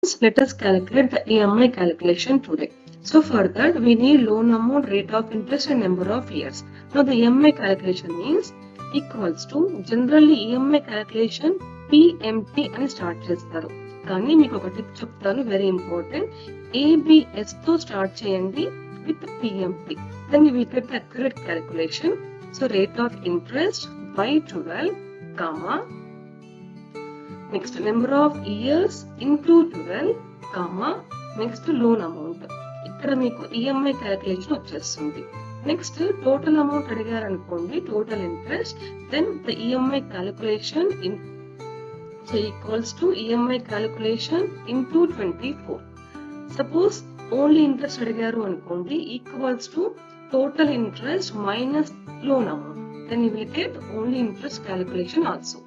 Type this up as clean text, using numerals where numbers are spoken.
Let us calculate the EMI calculation today. So for that we need loan amount, rate of interest and number of years. Now the EMI calculation means equals to generally EMI calculation PMT అని start చేస్తారు. కానీ మీకు ఒక tip చెప్తాను, very important. ABS తో start చేయండి with PMT. Then you will get the accurate calculation. So rate of interest by 12, comma, next number of years into 12, comma, next loan amount. ఇక్కడ మీకు ఈఎంఐ క్యాలిక్యులేషన్ వచ్చేస్తుంది. Next total amount అడిగారు అనుకోండి, total interest, then the EMI calculation equals to EMI calculation into 24. Suppose only interest అడిగారు అనుకోండి, equals to total interest minus loan amount. Then you will get only interest calculation also.